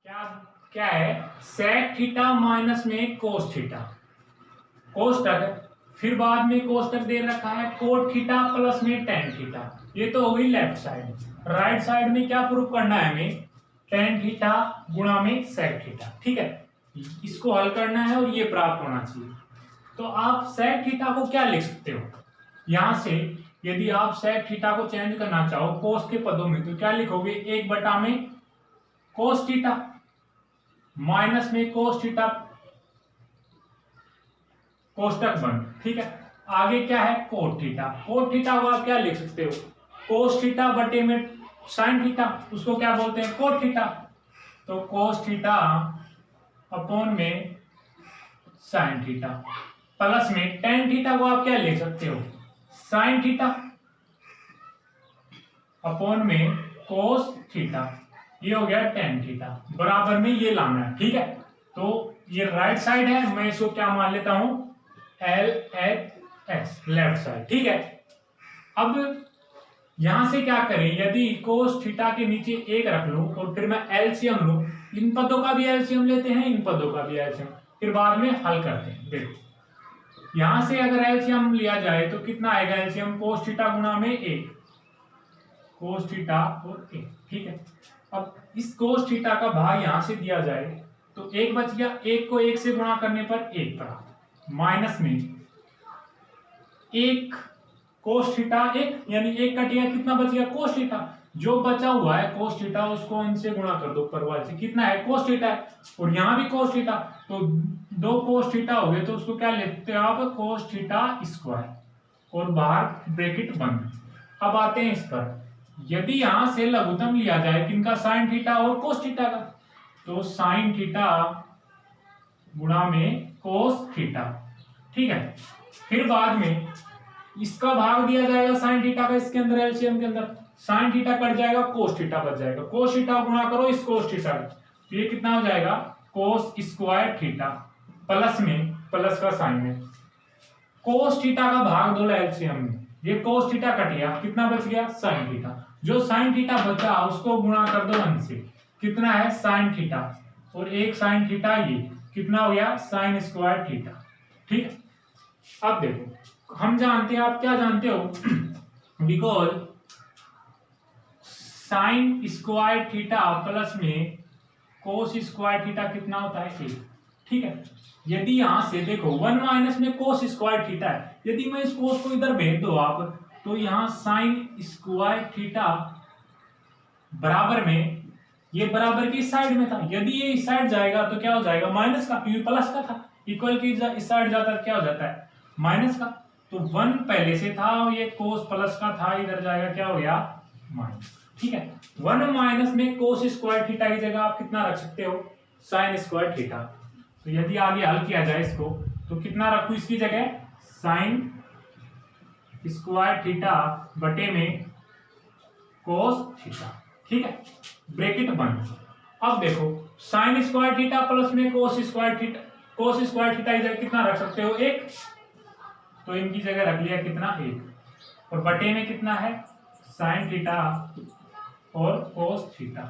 क्या क्या है, sec थीटा माइनस में cos थीटा, कोष्टक है, फिर बाद में कोष्टक दे रखा है कोट थीटा प्लस में tan थीटा। ये तो हो गई लेफ्ट साइड। राइट साइड में क्या प्रूफ करना है हमें, tan थीटा गुणा में sec थीटा। ठीक है, इसको हल करना है और ये प्राप्त होना चाहिए। तो आप sec थीटा को क्या लिख सकते हो, यहां से यदि आप sec थीटा को चेंज करना चाहो कोस के पदों में तो क्या लिखोगे, एक बटा में कोस थीटा माइनस में कोस थीटा कोष्टक बंद। ठीक है, आगे क्या है कोट थीटा, कोट थीटा को आप क्या लिख सकते हो, कोस थीटा बटे में साइन थीटा, उसको क्या बोलते हैं कोट थीटा। तो कोस थीटा अपॉन में साइन थीटा प्लस में टेन थीटा को आप क्या लिख सकते हो, साइन थीटा अपॉन में कोस थीटा, ये हो गया टेन थीटा, बराबर में ये लाना है। ठीक है, तो ये राइट साइड है, मैं इसको क्या मान लेता हूं L H S, left side. ठीक है, अब यहां से क्या करें, यदि कोस थीटा के नीचे एक रख लूं और फिर मैं एलसीएम लूं, इन पदों का भी एलसीएम लेते हैं, इन पदों का भी एलसीएम, फिर बाद में हल करते हैं। देखो यहां से अगर एलसीएम लिया जाए तो कितना आएगा, एलसीएम कोस थीटा गुणा में एक, कोस थीटा और एक। ठीक है, अब इस कोस थीटा का भाग यहां से दिया जाए तो एक बच गया, एक को एक से गुणा करने पर एक पड़ा, माइनस में एक कोस थीटा एक, यानी एक कट गया, कितना बच गया कोस थीटा, जो बचा हुआ है कोस थीटा उसको उनसे गुणा कर दो ऊपर वाले से, कितना है कोस थीटा है, और यहां भी कोस थीटा, तो दो कोस थीटा हो गए, तो उसको क्या लिखते हो आप कोस थीटा स्क्वायर और बाहर ब्रैकेट बंद। अब आते हैं इस पर, यदि यहां से लघुत्तम लिया जाए किनका, साइन थीटा और कोस थीटा का, तो साइन थीटा गुणा में कोस थीटा। ठीक है, फिर बाद में इसका भाग दिया जाएगा साइन थीटा का, इसके अंदर एलसीएम के अंदर साइन थीटा कट जाएगा, कोस थीटा बच जाएगा, कोस थीटा गुणा करो इस कोस थीटा, तो ये कितना हो जाएगा कोस स्क्वायर थीटा प्लस में प्लस का साइन है, कोस थीटा का भाग दो एलसीएम में, ये कोस थीटा कट गया, कितना बच गया साइन थीटा, जो साइन थीटा बचा उसको गुणा कर दो 1 से, कितना है साइन थीटा, और एक साइन थीटा, ये कितना हो गया साइन स्क्वायर थीटा। ठीक है, अब देखो हम जानते हैं, आप क्या जानते हो because sign square theta plus में कोस स्क्वायर थीटा कितना होता है 1। ठीक है, यदि यहां से देखो 1 माइनस में कोस स्क्वायर थीटा है, यदि मैं इस कोस को इधर भेज दो आप, तो यहां साइन स्क्वायर थीटा बराबर में, ये बराबर की साइड में था, यदि ये इस साइड जाएगा तो क्या हो जाएगा माइनस का, क्योंकि प्लस का था, इक्वल की इस साइड जाता है क्या हो जाता है माइनस का, तो 1 पहले से था और ये कोस प्लस का था, इधर जाएगा क्या हो गया माइनस। ठीक है, 1 माइनस में कोस स्क्वायर थीटा की जगह आप कितना रख सकते हो साइन स्क्वायर थीटा, तो यदि आगे हल किया जाए इसको तो कितना रखू इसकी जगह साइन स्क्वायर थीटा बटे में कोस थीटा। ठीक है, ब्रैकेट बंद। अब देखो साइन स्क्वायर थीटा प्लस में कोस स्क्वायर थीटा, कोस स्क्वायर थीटा की जगह कितना रख सकते हो 1, तो इनकी जगह रख लिया कितना 1, और बटे में कितना है साइन थीटा और कोस थीटा,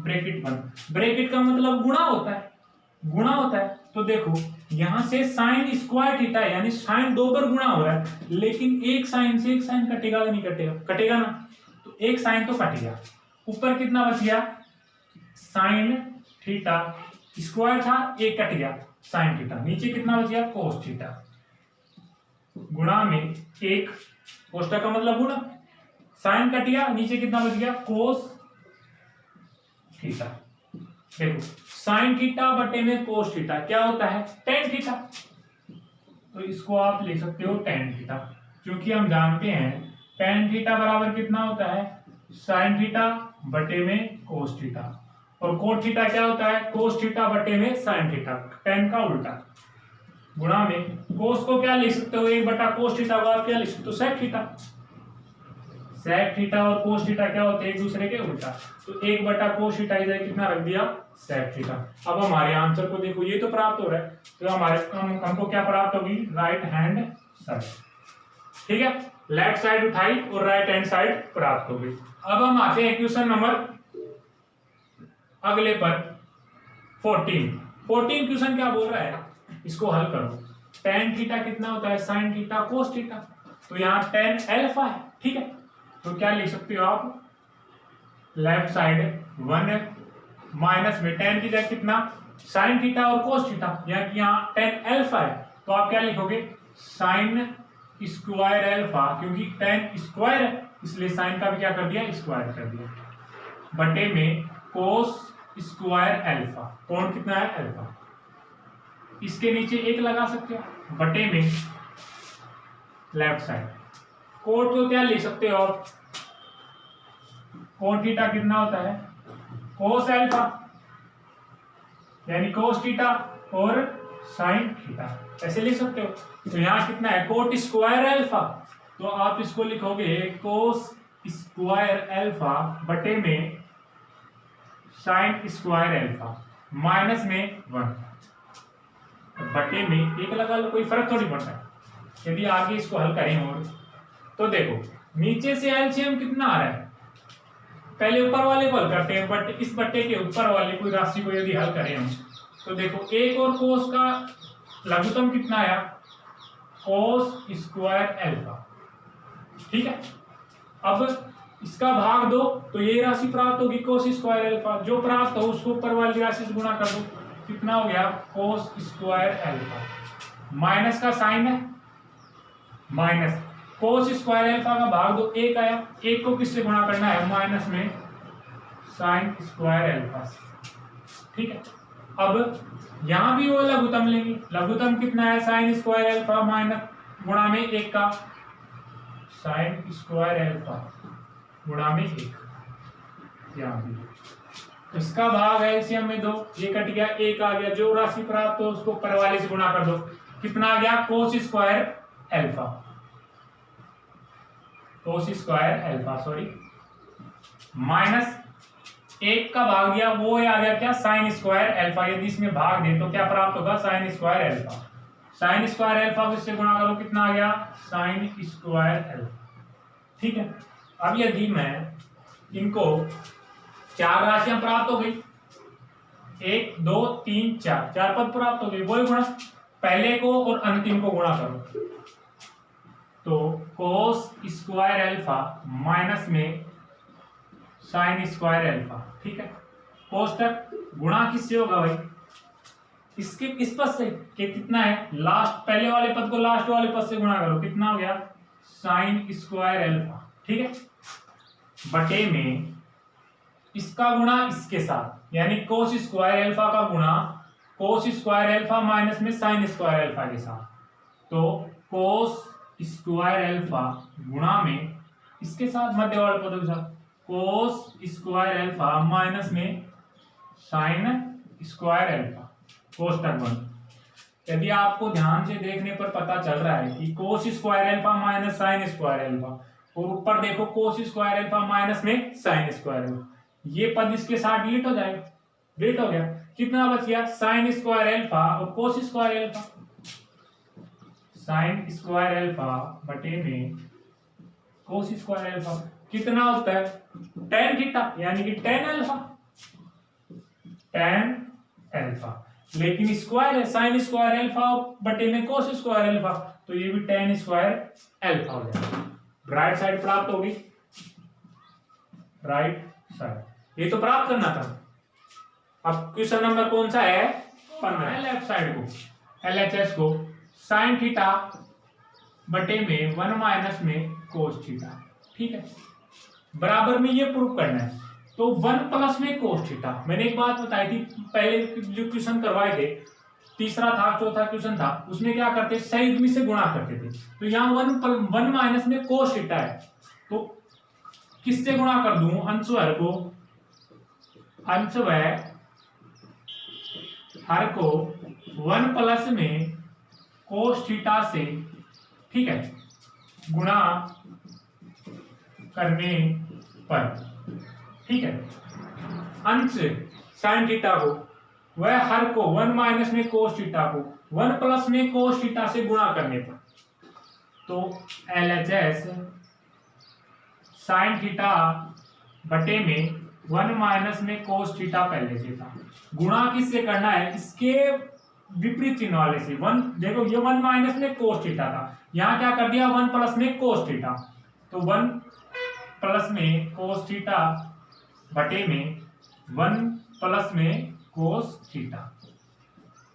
ब्रैकेट बंद। ब्रैकेट का मतलब गुणा होता है, गुणा होता है, तो देखो यहां से साइन स्क्वायर थीटा यानी साइन 2 बार गुणा हो रहा है, लेकिन एक साइन से एक साइन कटेगा या नहीं कटेगा, कटेगा ना, तो एक साइन तो कट गया, ऊपर कितना बच गया साइन थीटा स्क्वायर था, एक कट गया साइन थीटा, नीचे कितना बच गया कोस थीटा गुणा में एक, कोष्टक का मतलब गुणा, साइन कट गया, नीचे कितना बच गया कोस थीटा। देखो साइन थीटा बटे में कोस थीटा क्या होता है टेन थीटा, तो इसको आप लिख सकते हो टेन थीटा, क्योंकि हम जानते हैं टेन थीटा बराबर कितना होता है साइन थीटा बटे में कोस थीटा, और कोट थीटा क्या होता है कोस थीटा बटे में साइन थीटा, टेन का उल्टा, गुणा में कोस को क्या लिख सकते हो 1 बटा कोस थीटा को आप क्या लिख सकते हो सेक थीटा, सेक थीटा और कोस थीटा क्या होते हैं एक दूसरे के उल्टा, तो 1 बटा कोस थीटा इधर कितना रख दिया सेक थीटा। अब हमारे आंसर को देखो, ये तो प्राप्त हो रहा है, तो हमारे हमको क्या प्राप्त होगी राइट हैंड साइड। ठीक है, लेफ्ट साइड उठाई और राइट हैंड साइड प्राप्त हो गई। अब हम आते हैं क्वेश्चन नंबर अगले पर, 14 क्वेश्चन क्या बोल रहा है, इसको हल करो। tan थीटा कितना होता है, sin थीटा cos थीटा, तो यहाँ tan अल्फा है, ठीक है। तो क्या लिख सकते हो आप, लेफ्ट साइड 1 माइनस में tan की जगह कितना sin थीटा और cos थीटा, यानी कि यहाँ tan अल्फा है, तो आप क्या लिखोगे sin स्क्वायर अल्फा, क्योंकि tan स्क्वायर है इसलिए sin का भी क्या कर दिया, स्क्वायर कर दिया, बटे में cos स्क्वायर अल्फा, कोण कितना है अल्फा, इसके नीचे एक लगा सकते हो, बटे में लेफ्ट साइड कोण को क्या लिख सकते हो आप, कोण थीटा कितना होता है cos अल्फा, यानी cos थीटा और sin थीटा, ऐसे लिख सकते हो। तो यहाँ कितना है cot स्क्वायर अल्फा, तो आप इसको लिखोगे cos स्क्वायर अल्फा बटे में sin स्क्वायर अल्फा, माइनस में 1 बटे में एक लगा लो, कोई फर्क थोड़ी पड़ता है। यदि आगे इसको हल करें और तो देखो नीचे से एलसीएम कितना आ रहा है, पहले ऊपर वाले को हल करते हैं, बट इस बट्टे के ऊपर वाले कोई राशि को यदि हल करें हम, तो देखो एक और कोस का लघुत्तम कितना आया, कोस स्क्वायर अल्फा, ठीक है। अब इसका भाग दो तो ये राशि प्राप्त होगी कोस स्क्वायर अल्फा, जो प्राप्त हो उसको ऊपर वाली राशि से गुणा कर दो, कितना हो गया कोस स्क्वायर अल्फा, माइनस का साइन है माइनस कोस स्क्वायर अल्फा का भाग दो, एक आया, एक को किससे गुणा करना है, माइनस में साइन स्क्वायर अल्फा, ठीक है। अब यहां भी वो लघुत्तम लेंगे, लघुत्तम कितना है साइन स्क्वायर अल्फा माइनस गुणा में एक का साइन स्क्वायर अल्फा गुणा में एक, यहां भी इसका भाग है एलसीएम में 2, ये कट गया, एक आ गया, जो राशि प्राप्त हो उसको ऊपर वाले से गुणा कर दो, कितना आ गया cos square alpha, cos square alpha sorry, minus एक का भाग दिया, वो आ गया क्या साइन स्क्वायर अल्फा, यदि इसमें भाग दे तो क्या प्राप्त होगा sine square alpha, sine square alpha को इससे गुणा करो, कितना आ गया साइन स्क्वायर अल्फा, ठीक है। अब यदि मैं इनको चार राशियां प्राप्त हो गई, 1 2 3 4, चार पद प्राप्त हो गए, वही गुणा पहले को और अंतिम को गुणा करो, तो कोस स्क्वायर अल्फा माइनस में साइन स्क्वायर अल्फा, ठीक है। कोष्टक गुणा किससे होगा भाई, इसके इस पद से, कि कितना है लास्ट पहले वाले पद को लास्ट वाले पद से गुणा करो, कितना हो गया साइन स्क्वायर अल्फा, ठीक है, बटे में इसका गुणा इसके साथ, यानी कोस स्क्वायर अल्फा का गुणा कोस स्क्वायर अल्फा माइनस में साइन स्क्वायर अल्फा के साथ, तो कोस स्क्वायर अल्फा गुणा में इसके साथ मध्य वाले पदों के साथ कोस स्क्वायर अल्फा माइनस में साइन स्क्वायर अल्फा, कोष्टक बंद। यदि आपको ध्यान से देखने पर पता चल रहा है कि cos square alpha minus sine square alpha, और ऊपर देखो कोस स्क्वायर अल्फा माइनस में साइन स्क्वायर अल्फा, ये पद इसके साथ डिलीट हो जाएगा, डिलीट हो गया, कितना बच गया साइन स्क्वायर अल्फा और cos square alpha, sine square alpha बटे में कोस स्क्वायर अल्फा, कितना होता है tan थीटा, यानी कि tan अल्फा, tan अल्फा, लेकिन स्क्वायर है साइन स्क्वायर अल्फा बटे में कोस स्क्वायर अल्फा, तो ये भी tan स्क्वायर अल्फा हो जाएगा, राइट साइड प्राप्त होगी, राइट साइड, ये तो प्राप्त करना था। अब क्वेश्चन नंबर कौन सा है 15, लेफ्ट साइड को एलएचएस को साइन थीटा बटे में 1 माइनस में कोस थीटा, ठीक है, बराबर में ये प्रूव करना है, तो 1 प्लस में कोस थीटा, मैंने एक बात बताई थी पहले जो क्वेश्चन करवाए थे, तीसरा था चौथा क्वेश्चन था, उसमें क्या करते सही से गुणा करते थे, तो यहाँ 1 माइनस में कोस थीटा है, तो किससे गुणा कर दूं, अंशवह को, अंशवह हर को 1 प्लस में कोस थीटा से, ठीक है, गुणा करने पर, ठीक है, अंश साइन थीटा को वह हर को 1 माइनस में कोस थीटा को 1 प्लस में कोस थीटा से गुणा करने पर, तो एलएचएस साइन थीटा बटे में 1 माइनस में कोस थीटा पहले से था, गुणा किससे करना है, इसके विपरीत चिन्ह वाले से। 1 देखो ये 1 माइनस में कोस थीटा था, यहाँ क्या कर दिया 1 प्लस में कोस थीटा, तो 1 प्लस में कोस थीटा बटे में 1 प्लस में कोस थीटा,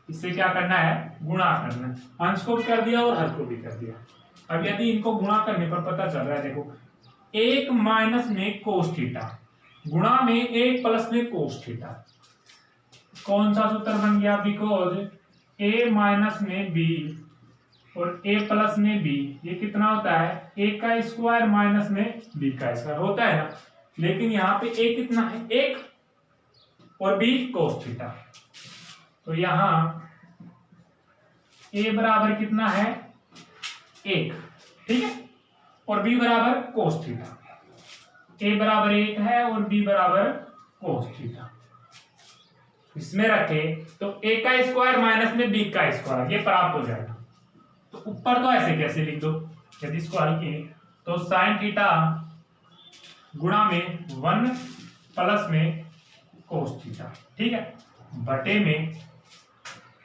इससे क्या करना है गुणा करना है, अंश को भी कर दिया और हर को भी कर दिया। अब यदि इनको गुणा करने पर पता चल रहा है, देखो 1 माइनस में कोस थीटा गुणा में 1 प्लस में कोस थीटा, कौन सा सूत्र बन गया, बिकॉज a माइनस में b और a प्लस में b ये कितना होता है a का स्क्वायर माइनस में b का स्क्वायर होता है ना, लेकिन यहाँ पे a कितना है 1 और b कोस थीटा, तो यहाँ a बराबर कितना है 1, ठीक है, और b बराबर कोस थीटा, a बराबर 1 है और b बराबर कोस थीटा, इसमें रखे तो a का स्क्वायर माइनस में b का स्क्वायर ये प्राप्त हो जाएगा। तो ऊपर तो ऐसे कैसे लिख दो, यदि इसको हल किए तो साइन थीटा गुणा में 1 प्लस में कोस थीटा, ठीक है, बटे में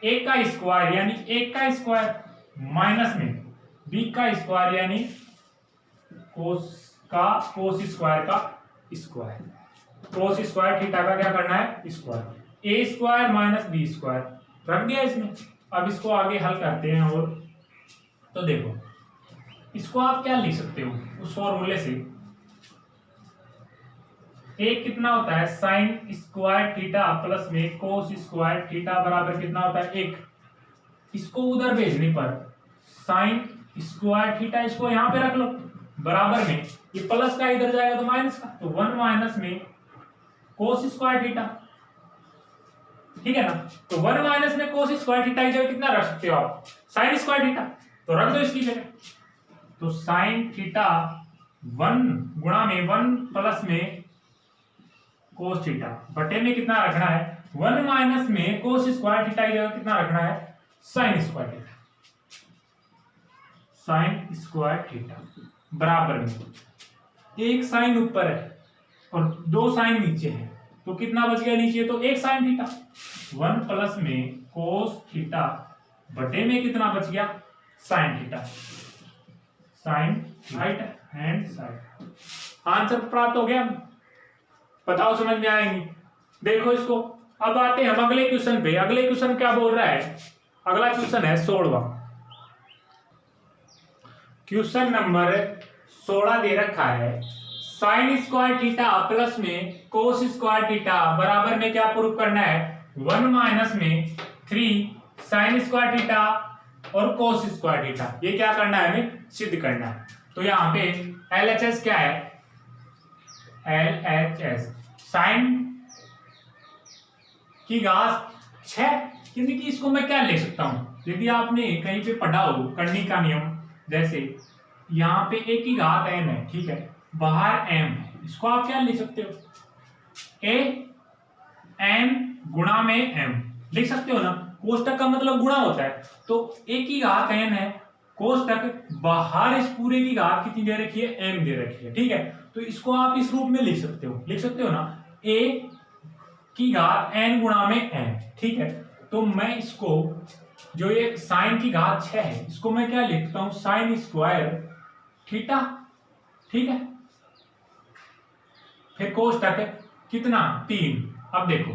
a का स्क्वायर यानी 1 का स्क्वायर माइनस में b का स्क्वायर यानी कोस स्क्वायर का स्क्वायर, कोस स्क्वायर थीटा का क्या करना है स्क्वायर, ए स्क्वायर माइनस बी स्क्वायर रख दिया इसमें। अब इसको आगे हल करते हैं, और तो देखो इसको आप क्या लिख सकते हो उस फॉर्मूले से, ए कितना होता है साइन स्क्वायर थीटा प्लस में कोस स्क्वायर थीटा बराबर कितना होता है 1, इसको उधर भेजने पर साइन स्क्वायर थीटा इसको यहां पे रख लो बराबर में, ये प्लस का इधर जाएगा तो माइनस का, तो 1 माइनस में कोस स्क्वायर थीटा, ठीक है ना, तो 1 माइनस में कोस स्क्वायर थीटा की जगह कितना रख सकते हो आप साइन स्क्वायर थीटा, तो रख दो इसकी जगह, तो साइन थीटा 1 गुणा में 1 प्लस में कोस थीटा बटे में कितना रखना है 1 माइनस में कोस स्क्वायर थीटा की जगह कितना रखना है sign square theta, sine square theta बराबर में एक साइन ऊपर है और 2 साइन नीचे है, तो कितना बच गया नीचे, तो 1 साइन थीटा, 1 प्लस में कोस थीटा बटे में कितना बच गया sine theta, sine right hand side, answer प्राप्त हो गया। बताओ समझ में आएंगी, देखो इसको। अब आते हैं हम अगले क्वेश्चन पे, अगले क्वेश्चन क्या बोल रहा है, अगला क्वेश्चन है 16वां, क्वेश्चन नंबर 16 दे रखा है साइन स्क्वायर थीटा प्लस में कोस स्क्वायर थीटा बराबर में क्या प्रूव करना है 1 माइनस में 3 साइन स्क्वायर थीटा और कोस स्क्वायर थीटा, ये क्या करना है हमें सिद्ध करना है। तो यहाँ पे LHS क्या है, LHS साइन की घात 6, यानी कि इसको मैं क्या लिख सकता हूं, यदि आपने कहीं पे पढ़ा हो करनी का नियम, जैसे यहाँ पे a की घात n है, ठीक है, बाहर m है, इसको आप क्या लिख सकते हो a n गुणा में m लिख सकते हो ना, कोष्टक का मतलब गुणा होता है, तो a की घात n है, कोष्टक बाहर इस पूरे की घात कितनी दे रखी है m दे रखी है, ठीक है, तो इसको आप इस रूप में लिख सकते हो ना, a की घात n गुणा में m, ठीक है, तो मैं इसको जो ये साइन की घात 6 है इसको मैं क्या लिखता हूं साइन स्क्वायर थीटा, ठीक है, फिर कोष्टक कितना 3, अब देखो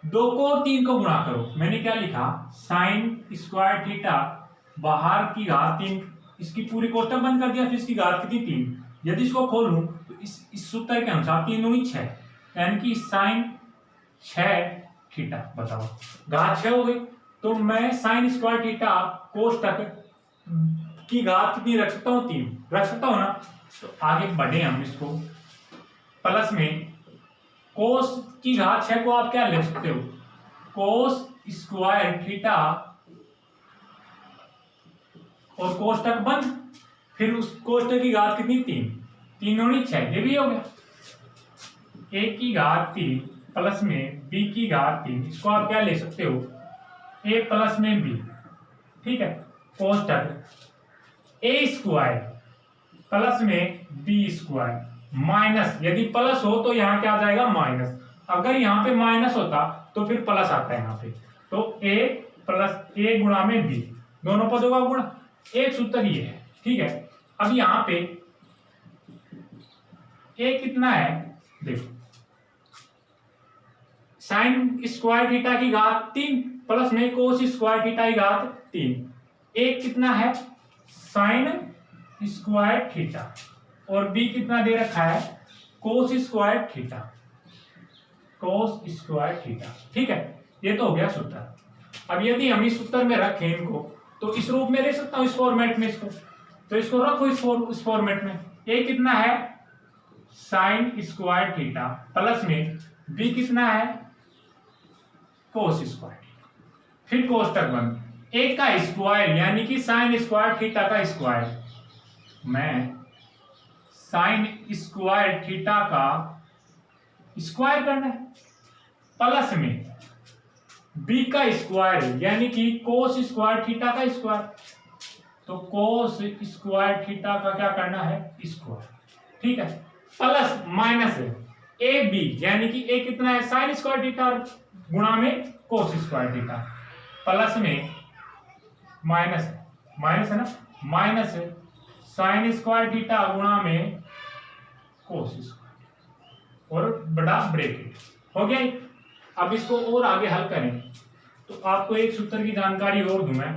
2 को और 3 को गुणा करो, मैंने क्या लिखा साइन स्क्वायर थीटा बाहर की घात 3, इसकी पूरी कोष्टक बंद कर दिया, फिर इसकी घात कितनी 3, यदि इसको खोलूं तो इस सूत्र के अनुसार 3 दूनी 6, यानी कि साइन 6 थीटा, बताओ घात 6 हो गई, तो मैं साइन स्क्वायर थीटा कोष्टक की घात कितनी रख सकता हूँ 3 रख सकता हूँ ना, तो आगे बढ़े हम इसको प्लस में कोस की घात 6 को आप क्या लिख सकते हो कोस स्क्वायर थीटा और कोष्टक बंद, फिर उस कोष्टक की घात कितनी 3 दूनी 6, ये भी हो गया, a की घात 3 प्लस में b की घात 3, इसको आप क्या ले सकते हो a प्लस में b, ठीक है, कोष्टक a स्क्वायर प्लस में b स्क्वायर माइनस, यदि प्लस हो तो यहाँ क्या आ जाएगा माइनस, अगर यहाँ पे माइनस होता तो फिर प्लस आता है यहाँ पे, तो a प्लस ए गुणा में b, दोनों पदों का गुणा, एक सूत्र ये है। ठीक है, अब यहाँ पे a कितना है, देखो साइन स्क्वायर थीटा की घात 3 प्लस में कोस स्क्वायर थीटा की घात 3, एक कितना है साइन स्क्वायर थीटा और b कितना दे रखा है कोस स्क्वायर थीटा, कोस स्क्वायर थीटा। ठीक है, ये तो हो गया सूत्र। अब यदि हम इस सूत्र में रखें इनको तो इस रूप में ले सकता हूं, इस फॉर्मेट में इसको, तो इसको रखो इस फॉर्मेट में, a कितना है साइन स्क्वायर थीटा प्लस में b कितना है कोस स्क्वायर थीटा, फिर कोष्टक बंद, एक का स्क्वायर यानी कि साइन स्क्वायर थीटा का स्क्वायर, मैं साइन स्क्वायर थीटा का स्क्वायर करना है प्लस में b का स्क्वायर यानी कि कोस स्क्वायर थीटा का स्क्वायर, तो कोस स्क्वायर थीटा का क्या करना है स्क्वायर। ठीक है, प्लस माइनस है ए बी यानी कि a कितना है साइन स्क्वायर थीटा गुणा में कोस स्क्वायर थीटा, प्लस में माइनस है ना, माइनस है साइन स्क्वायर थीटा गुणा में कोस स्क्वायर और बड़ा ब्रैकेट हो गया। अब इसको और आगे हल करें तो आपको एक सूत्र की जानकारी और दूं मैं,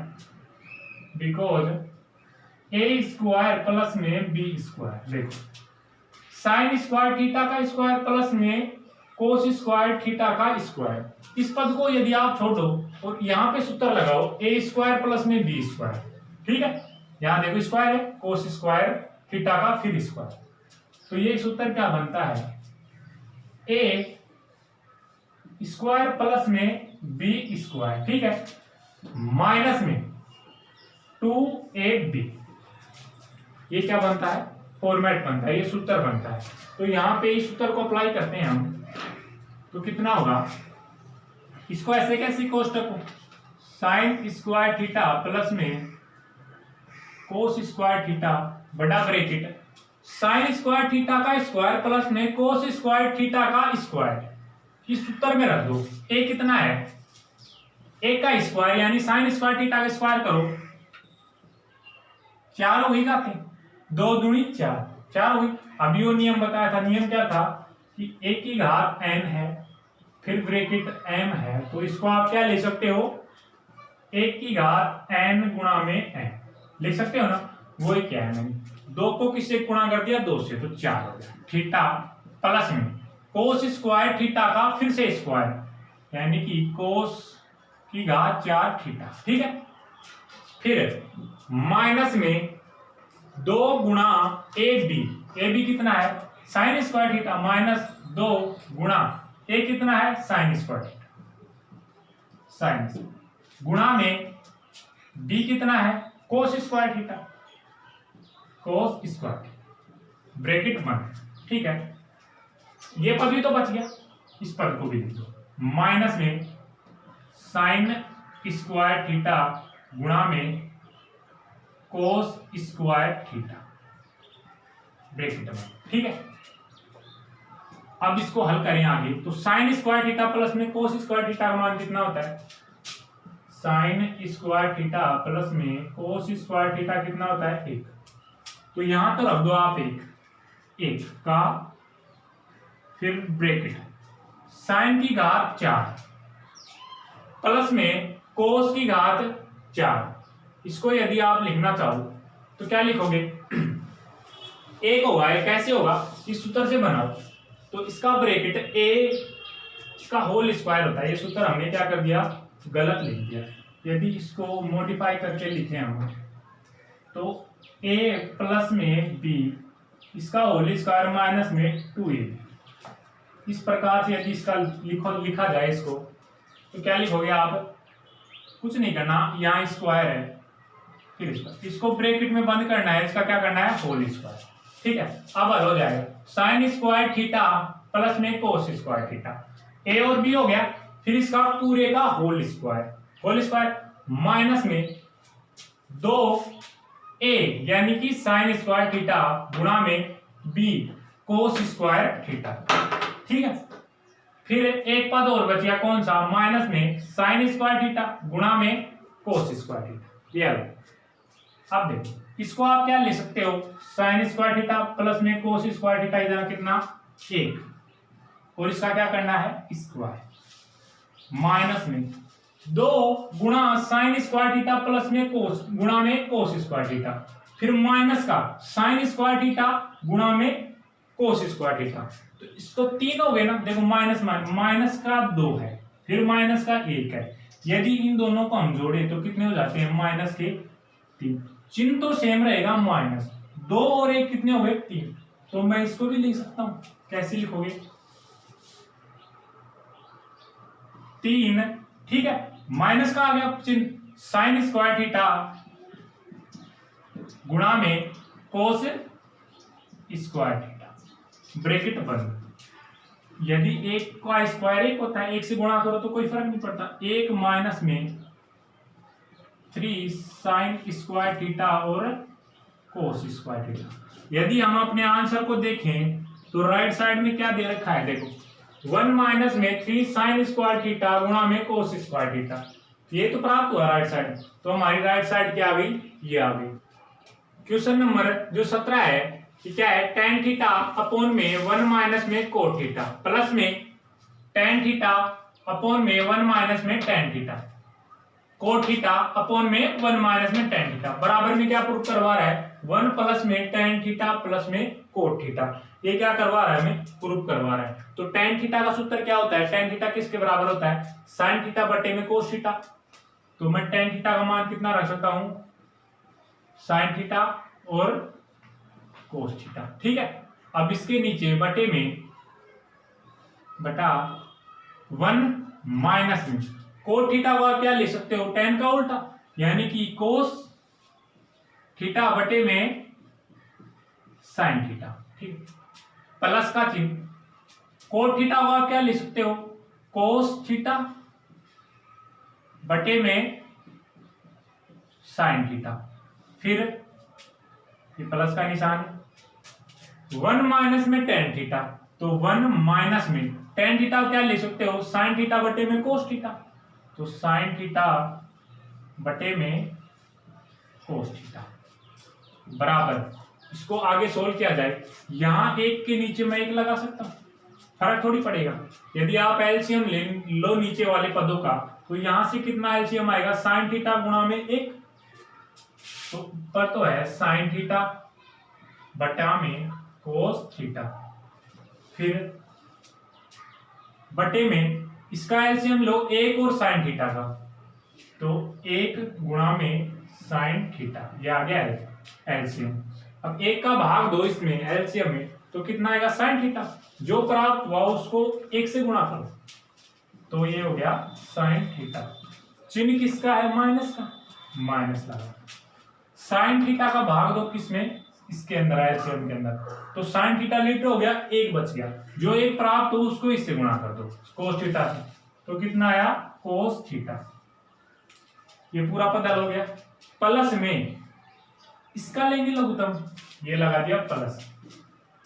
बिकॉज ए स्क्वायर प्लस में बी स्क्वायर, देखो साइन स्क्वायर थीटा का स्क्वायर प्लस में कोस स्क्वायर थीटा का स्क्वायर, इस पद को यदि आप छोड़ो और यहाँ पे सूत्र लगाओ ए स्क्वायर प्लस में बी स्क्वायर। ठीक है, यहाँ देखो स्क्वायर है कोस स्क्वायर थीटा का फिर स्क्वायर, तो ये सूत्र क्या बनता है ए स्क्वायर प्लस में बी स्क्वायर, ठीक है, माइनस में 2ab, ये क्या बनता है फॉर्मेट बनता है, ये सूत्र बनता है। तो यहाँ पे इस सूत्र को अप्लाई करते हैं हम, तो कितना होगा, इसको ऐसे कैसे कोष्टक को साइन स्क्वायर थीटा प्लस में कोस स्क्वायर थीटा बड़ा ब्रैकेट साइन स्क्वायर थीटा का स्क्वायर प्लस में कोस स्क्वायर थीटा का स्क्वायर, इस सूत्र में रख दो। ए कितना है ए का स्क्वायर यानी साइन स्क्वायर थीटा का स्क्वायर करो, 4 हो गई, खाते 2 दूनी 4 हो गई। अभी वो नियम बताया था, नियम क्या था कि ए की घात n है फिर ब्रैकेट m है, तो इसको आप क्या ले सकते हो ए की घात n गुणा में n लिख सकते हो ना, वो क्या है मैंने 2 को किससे गुणा कर दिया 2 से, तो 4 हो गया, थीटा प्लस में कोस स्क्वायर थीटा का फिर से स्क्वायर यानी कि कोस की घात 4 थीटा। ठीक है, फिर माइनस में 2 गुणा ए बी कितना है साइन स्क्वायर थीटा माइनस 2 गुणा ए कितना है साइन स्क्वायर थीटा, साइन गुणा में बी कितना है कोस square theta, cos square bracket बंद। ठीक है, ये पद भी तो बच गया, इस पद को भी लिख दो, माइनस में साइन स्क्वायर थीटा गुणा में कोस स्क्वायर थीटा ब्रैकेट में। ठीक है, अब इसको हल करें आगे, तो साइन स्क्वायर थीटा प्लस में कोस स्क्वायर थीटा का मान कितना होता है, साइन स्क्वायर थीटा प्लस में कोस स्क्वायर थीटा कितना होता है 1, तो यहां तो रख दो आप 1 का फिर ब्रैकेट साइन की घात 4 प्लस में कोस की घात 4, इसको यदि आप लिखना चाहो तो क्या लिखोगे 1 होगा, ये कैसे होगा इस सूत्र से बनाओ, तो इसका ब्रैकेट ए इसका होल स्क्वायर होता है, ये सूत्र हमने क्या कर दिया गलत लिख दिया, यदि इसको मॉडिफाई करके लिखें हम तो a प्लस में b इसका होल स्क्वायर माइनस में 2a, इस प्रकार से यदि इसका लिखा जाए इसको तो क्या लिखोगे आप, कुछ नहीं करना, यहाँ स्क्वायर है फिर इसको ब्रैकेट में बंद करना है, इसका क्या करना है होल स्क्वायर। ठीक है, अब हल हो जाएगा साइन स्क्वायर थीटा प्लस में कोस स्क्वायर थीटा, ए और बी हो गया, फिर इसका पूरे का होल स्क्वायर माइनस में 2a यानी कि साइन स्क्वायर थीटा गुणा में b कोस स्क्वायर थीटा। ठीक है, फिर एक पद और बच गया, कौन सा, माइनस में साइन स्क्वायर थीटा गुणा में कोस स्क्वायर थीटा। ये अब देखो, इसको आप क्या ले सकते हो, साइन स्क्वायर थीटा प्लस में कोस स्क्वायर थीटा, इधर कितना 1, और इसका क्या करना है स्क्वायर, माइनस में 2 गुणा साइन स्क्वायर थीटा प्लस में कोस गुणा में कोस स्क्वायर थीटा, फिर माइनस का साइन स्क्वायर थीटा गुणा में कोस स्क्वायर थीटा। तो इसको 3 हो गए ना, देखो माइनस माइनस का 2 है, फिर माइनस का 1 है, यदि इन दोनों को हम जोड़े तो कितने हो जाते हैं, माइनस के 3। चिन्ह तो सेम रहेगा, माइनस 2 और 1 कितने हो गए 3। तो मैं इसको भी लिख सकता हूं, कैसे लिखोगे 3। ठीक है, माइनस का आ गया चिन्ह, साइन स्क्वायर थीटा गुणा में कोस स्क्वायर थीटा, ब्रैकेट बंद। यदि 1 का स्क्वायर 1 होता है, 1 से गुणा करो तो कोई फर्क नहीं पड़ता, 1 माइनस में 3 साइन स्क्वायर थीटा और कोस स्क्वायर थीटा। यदि हम अपने आंसर को देखें तो राइट साइड में क्या दे रखा है, देखो 1 माइनस में 3 साइन स्क्वायर थीटा गुणा में कोस स्क्वायर थीटा, ये तो प्राप्त हुआ राइट साइड। तो हमारी राइट साइड क्या आ गई, ये आ गई। क्वेश्चन नंबर जो 17 है, ये क्या है, tan थीटा अपॉन में 1 माइनस में कोट थीटा प्लस में tan थीटा अपॉन में 1 माइनस में tan theta cot theta upon में 1 माइनस में tan थीटा बराबर में क्या प्रूफ करवा रहा है, 1 प्लस में tan थीटा प्लस में कोट थीटा। ये क्या करवा रहा है, हमें प्रूफ करवा रहा है। तो tan थीटा का सूत्र क्या होता है, tan थीटा किसके बराबर होता है, sin थीटा बटे में कोस थीटा। तो मैं tan थीटा का मान कितना रख सकता हूं, sin थीटा और कोस थीटा। ठीक है, अब इसके नीचे बटे में बटा 1 माइनस में कोट थीटा को आप क्या ले सकते हो, tan का उल्टा, यानी कि कोस थीटा बटे में साइन थीटा। ठीक, प्लस का चिन्ह, कोट थीटा को आप क्या ले सकते हो, कोस थीटा बटे में साइन थीटा, फिर प्लस का निशान, 1 माइनस में tan थीटा, तो 1 माइनस में tan थीटा क्या ले सकते हो, साइन थीटा बटे में कोस थीटा, तो साइन थीटा बटे में कोस थीटा बराबर, इसको आगे सोल्व किया जाए, यहां 1 के नीचे मैं 1 लगा सकता हूं, फर्क थोड़ी पड़ेगा। यदि आप एलसीएम लो नीचे वाले पदों का, तो यहां से कितना एलसीएम आएगा, साइन थीटा गुणा में 1, तो ऊपर तो है साइन थीटा बटा में कोस थीटा, फिर बटे में इसका एलसीएम लो 1 और साइन थीटा का, तो 1 गुणा में साइन थीटा, ये आ गया एलसीएम। अब 1 का भाग दो इसमें एलसीएम में, तो कितना आएगा साइन थीटा, जो प्राप्त हुआ उसको 1 से गुणा करो, तो ये हो गया साइन थीटा। चिन्ह किसका है, माइनस का, माइनस लगा। साइन थीटा का भाग दो किसमें, इसके अंदर एलसीएम के अंदर, तो साइन थीटा लीटर हो गया, 1 बच गया, जो 1 प्राप्त हो उसको इससे गुणा कर दो कोस थीटा से, तो कितना आया कोस थीटा, ये पूरा पद हल हो गया। प्लस में इसका लेंगे लघुत्तम, ये लगा दिया प्लस,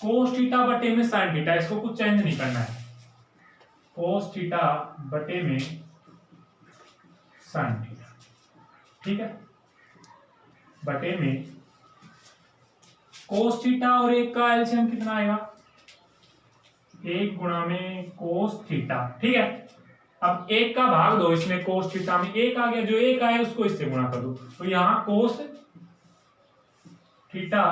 कोस थीटा बटे में साइन थीटा, इसको कुछ चेंज नहीं करना है, कोस थीटा बटे में साइन थीटा, ठीक है, बटे में कोस थीटा और 1 का एलसीएम कितना आएगा, 1 गुणा में कोस थीटा। ठीक है, अब 1 का भाग दो इसमें, कोस थीटा में 1 आ गया, जो 1 आया उसको इससे गुणा कर दो, तो यहां कोस थीटा,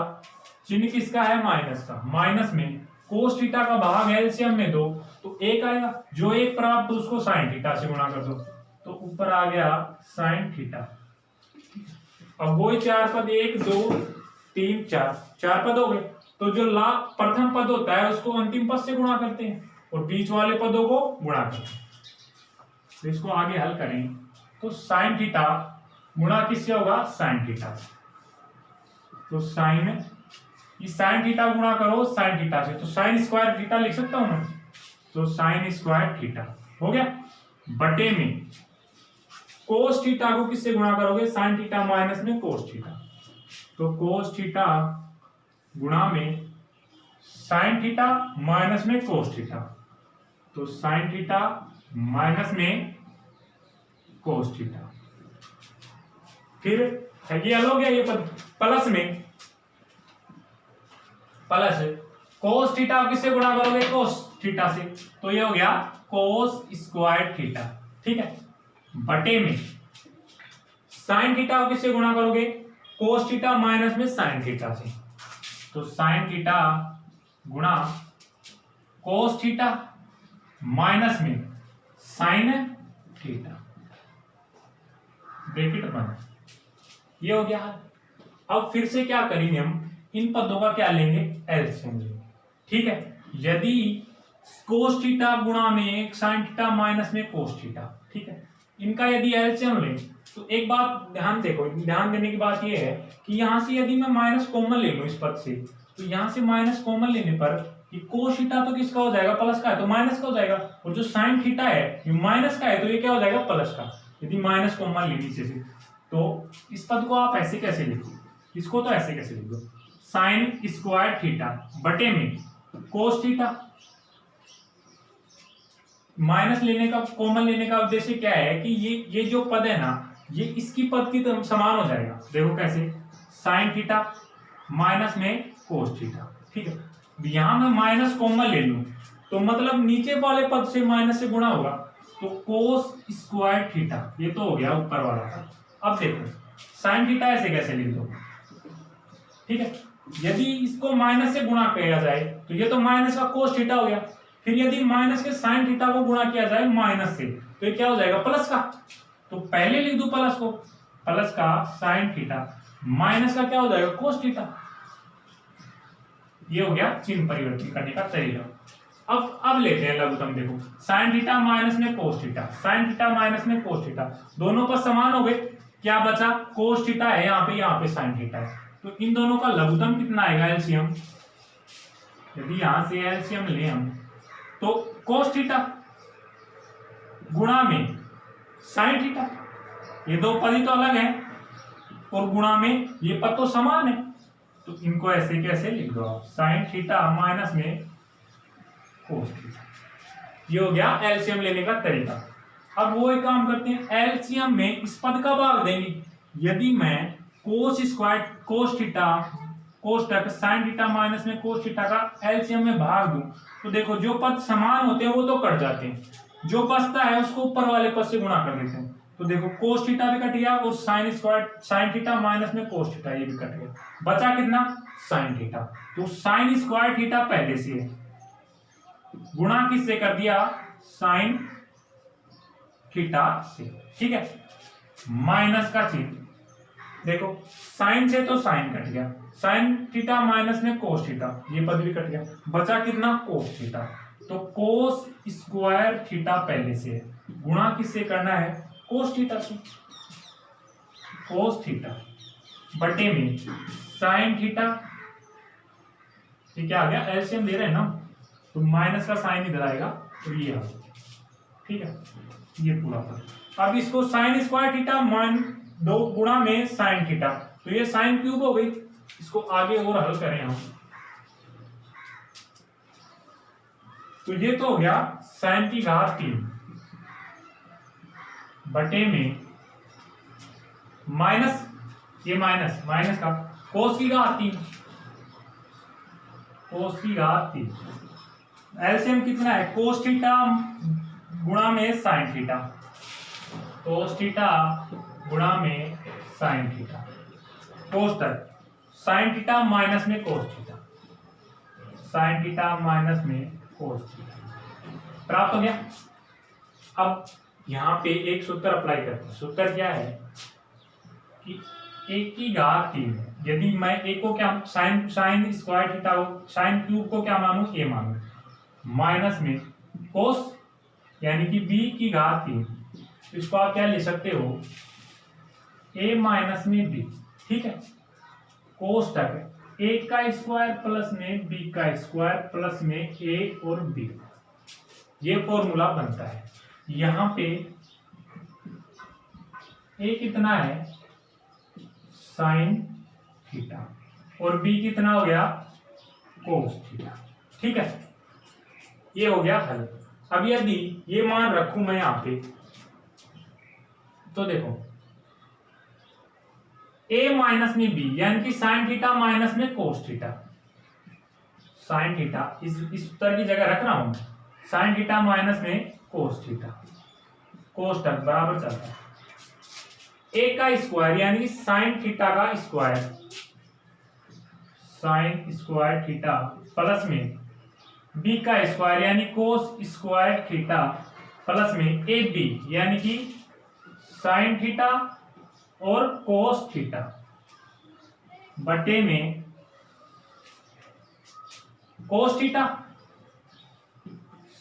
चिन्ह किसका है, माइनस का, माइनस में कोस थीटा का भाग एलसीएम में दो, तो 1 आएगा, जो 1 प्राप्त हो उसको साइन थीटा से गुणा कर दो, तो ऊपर आ गया साइन थीटा। अब वो 4 पद, 1 2 3 4 पद हो गए, तो जो प्रथम पद होता है उसको अंतिम पद से गुणा करते हैं और बीच वाले पदों को गुणा करते हैं। तो इसको आगे हल करें तो साइन थीटा गुणा किससे होगा, साइन थीटा से, तो साइन, ये साइन थीटा गुणा करो साइन थीटा से, तो साइन स्क्वायर थीटा लिख सकता हूं मैं, तो साइन स्क्वायर थीटा हो गया, बटे में कोस थीटा को किससे गुणा करोगे, साइन थीटा माइनस में कोस थीटा, तो कोस थीटा गुणा में साइन थीटा माइनस में कोस थीटा, तो साइन थीटा माइनस में कोस थीटा, फिर ये अलग हो गया, ये प्लस में प्लस कोस थीटा किससे गुणा करोगे, कोस थीटा से, तो ये हो गया कोस स्क्वायर थीटा, ठीक है, बटे में साइन थीटा को किससे गुणा करोगे, कोस थीटा माइनस में साइन थीटा से, तो साइन थीटा गुणा कोस थीटा माइनस में साइन थीटा, ब्रैकेट बंद, ये हो गया। अब फिर से क्या करेंगे हम, इन पदों का क्या लेंगे, एलसीएम लेंगे, ठीक है। यदि कोस थीटा गुणा में साइन थीटा माइनस में कोस थीटा, ठीक है, इनका यदि एलसीएम लें तो एक बात ध्यान देखो, ध्यान देने की बात यह है कि यहां से यदि मैं माइनस कॉमन ले लूं इस पद से, तो यहां से माइनस कॉमन लेने पर कि कोस थीटा तो किसका हो जाएगा, प्लस का है, तो माइनस का हो जाएगा, और जो साइन थीटा है ये माइनस का है, तो ये क्या हो जाएगा, प्लस का, यदि माइनस कॉमन ले नीचे से। तो इस पद को आप ऐसे कैसे लिखो, इसको तो ऐसे कैसे लिखो, साइन स्क्वायर थीटा बटे में कोस थीटा, माइनस लेने का, कॉमन लेने का उद्देश्य क्या है कि ये जो पद है ना, ये इसकी पद की तरह समान हो जाएगा, देखो कैसे, साइन थीटा माइनस में कोस थीटा, ठीक है। यहां मैं माइनस कॉमन ले लूं तो मतलब नीचे वाले पद से माइनस से गुणा होगा, तो कोस स्क्वायर थीटा, ये तो हो गया ऊपर वाला पद। अब देखो साइन थीटा ऐसे कैसे लिख दो, ठीक है, यदि इसको माइनस से गुणा किया जाए तो ये तो माइनस का कोस थीटा हो गया, फिर यदि माइनस के साइन थीटा को गुणा किया जाए माइनस से, तो ये क्या हो जाएगा, प्लस का, तो पहले लिख दो प्लस को, प्लस का साइन थीटा माइनस का क्या हो जाएगा, कोस थीटा, ये हो गया चिन्ह परिवर्तन करने का तरीका। अब लेते हैं लघुत्तम, देखो साइन थीटा माइनस में cos theta, sine theta minus में कोस थीटा, दोनों पर समान हो गए, क्या बचा, कोस थीटा है यहाँ पे साइन थीटा है, तो इन दोनों का लघुत्तम कितना आएगा, एलसीएम, यदि यहां से एलसीएम ले हम तो कोस थीटा गुणा में साइन थीटा, ये दो पद ही तो अलग है, और गुणा में ये पद तो समान है, तो इनको ऐसे कैसे लिख दो आप, साइन थीटा माइनस में कोस थीटा, ये हो गया एलसीएम लेने का तरीका। अब वो एक काम करते हैं, एलसीएम में इस पद का भाग देंगे, यदि मैं cos square cos theta cos तक साइन थीटा माइनस में कोस थीटा का एलसीएम में भाग दूं, तो देखो जो पद समान होते हैं वो तो कट जाते हैं, जो बचता है उसको ऊपर वाले पद से गुणा कर देते हैं, तो देखो कोस थीटा भी कट गया, और साइन थीटा माइनस में कोस थीटा ये भी कट गया, बचा कितना, साइन थीटा, तो साइन स्क्वायर थीटा पहले से है, गुणा किससे कर दिया, साइन थीटा से, ठीक है, माइनस का चिन्ह, देखो साइन से तो साइन कट गया, साइन थीटा माइनस में कोस थीटा, ये पद भी कट गया, बचा कितना, कोस थीटा, तो कोस स्क्वायर थीटा पहले से है, गुणा किससे करना है, कोस थीटा से, कोस थीटा बटे में साइन थीटा, ये क्या आ गया, एलसीएम दे रहे हैं ना, तो माइनस का साइन इधर आएगा, तो ये आ गया, ठीक है, ये पूरा पद। अब इसको साइन स्क्वायर थीटा दो गुणा में साइन थीटा, तो ये साइन क्यूब हो गई, इसको आगे और हल करें हम, तो ये तो हो गया साइन की घात 3 बटे में माइनस, ये माइनस का कोस की घात 3, कोस की घात 3, एलसीएम कितना है, कोस थीटा गुणा में साइन थीटा, कोस थीटा गुणा में साइन थीटा, कोस तक साइन थीटा माइनस में cos theta, sine theta minus में कोस थीटा प्राप्त हो गया। अब यहां पे एक सूत्र अप्लाई करते हैं, सूत्र क्या है कि एक की घात 3, यदि मैं एक को क्या साइन स्क्वायर थीटा को साइन क्यूब को क्या मानूं, ए मानूं, माइनस में कोस यानी कि बी की घात 3, इसको आप क्या ले सकते हो, ए माइनस में बी, ठीक है, कोस तक ए का स्क्वायर प्लस में बी का स्क्वायर प्लस में ए और बी, ये फॉर्मूला बनता है। यहां पे ए कितना है, साइन थीटा, और बी कितना हो गया, कोस थीटा। ठीक है, ये हो गया हल। अब यदि ये मान रखूं मैं यहां पे, तो देखो a माइनस में b यानी कि साइन थीटा माइनस में कोस थीटा, साइन थीटा इस उत्तर की जगह रख रहा हूं, साइन थीटा माइनस में कोस थीटा, कोस तक बराबर चलता है a का स्क्वायर यानी कि साइन थीटा का square, sign square theta plus में b का स्क्वायर यानी कोस स्क्वायर थीटा प्लस में ab यानी कि साइन थीटा और कोस थीटा बटे में कोस थीटा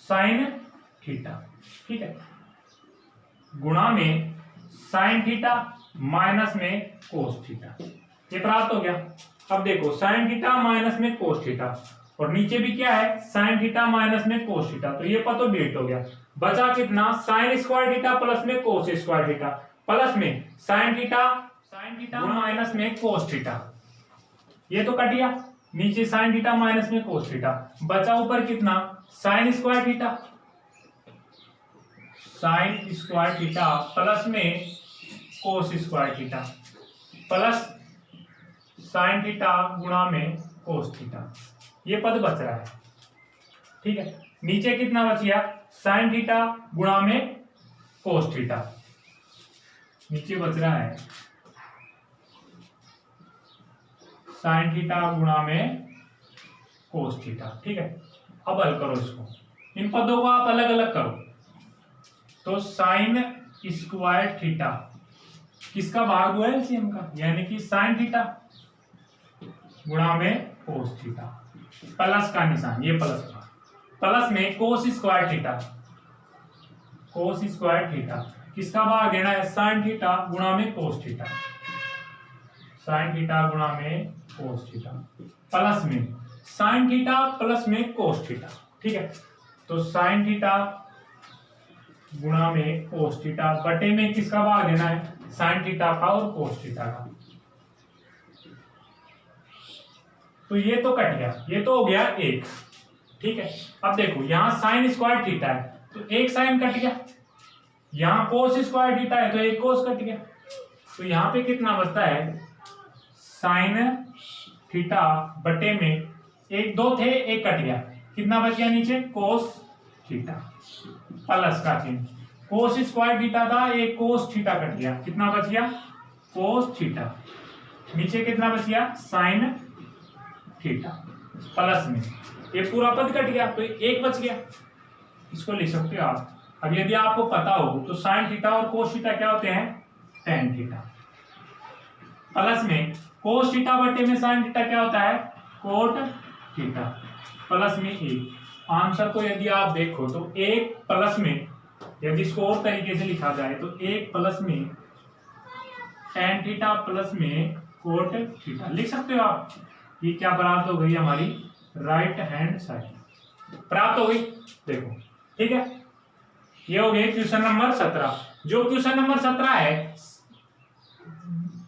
साइन थीटा। ठीक है, गुणा में साइन थीटा माइनस में कोस थीटा, ये प्राप्त हो गया। अब देखो साइन थीटा माइनस में कोस थीटा और नीचे भी क्या है, साइन थीटा माइनस में कोस थीटा, तो ये पतो डिलीट हो गया। बचा कितना, साइन स्क्वायर थीटा प्लस में कोस स्क्वायर थीटा प्लस में साइन थीटा माइनस में कोस थीटा, ये तो कट गया। नीचे साइन थीटा माइनस में कोस थीटा, बचा ऊपर कितना, sine square theta, sine square theta plus में cos square theta plus sine theta गुणा में कोस थीटा, ये पद बच रहा है। ठीक है, नीचे कितना बच गया, साइन थीटा गुणा में कोस थीटा, नीचे बच रहा है साइन थीटा गुणा में कोस थीटा। ठीक है, अब हल करो इसको, इन पदों को आप अलग अलग करो। तो साइन स्क्वायर थीटा किसका भाग हुआ है, एलसीएम का, यानी कि साइन थीटा गुणा में कोस थीटा, प्लस का निशान, ये प्लस का, प्लस में कोस स्क्वायर थीटा, कोस स्क्वायर थीटा किसका भाग देना है, साइन थीटा गुणा में कोस थीटा, साइन थीटा गुणा में कोस थीटा प्लस में साइन थीटा प्लस में कोस थीटा। ठीक है, तो साइन थीटा गुणा में कोस थीटा बटे में किसका भाग देना है, साइन थीटा का और कोस थीटा का, तो ये तो कट गया, ये तो हो गया एक। ठीक है, अब देखो यहां साइन स्क्वायर थीटा है तो एक साइन कट गया, यहां कोस स्क्वायर थीटा है तो एक कोस कट गया, तो यहां पे कितना बचता है, साइन थीटा बटे में एक दो थे एक कट गया, कितना बच गया नीचे, कोस थीटा प्लस का चिन्ह, कोस स्क्वायर थीटा था एक कोस थीटा कट गया, कितना बच गया, कोस थीटा, नीचे कितना बच गया, साइन थीटा प्लस में ये पूरा पद कट गया तो एक बच गया, इसको लिख सकते हो आप। अब यदि आपको पता हो तो साइन थीटा और कोस थीटा क्या होते हैं, टेन थीटा, प्लस में कोस थीटा बटे में साइन थीटा क्या होता है, कोट थीटा प्लस में एक। आंसर को यदि आप देखो तो एक प्लस में, यदि इसको और तरीके से लिखा जाए तो एक प्लस में टेन थीटा प्लस में कोट थीटा लिख सकते हो आप। ये क्या प्राप्त हो गई, हमारी राइट हैंड साइड प्राप्त हो गई, देखो। ठीक है, ये हो गया क्वेश्चन नंबर 17। जो क्वेश्चन नंबर 17 है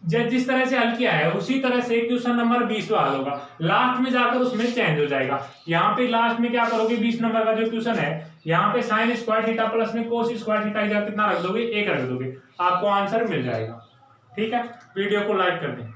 जिस तरह से हल किया है उसी तरह से क्वेश्चन नंबर 20 हल होगा, लास्ट में जाकर उसमें चेंज हो जाएगा। यहाँ पे लास्ट में क्या करोगे, 20 नंबर का जो क्वेश्चन है यहाँ पे साइन स्क्वायर थीटा प्लस में कोस स्क्वायर थीटा कितना रख दोगे, एक रख दोगे, आपको आंसर मिल जाएगा। ठीक है, वीडियो को लाइक कर दें।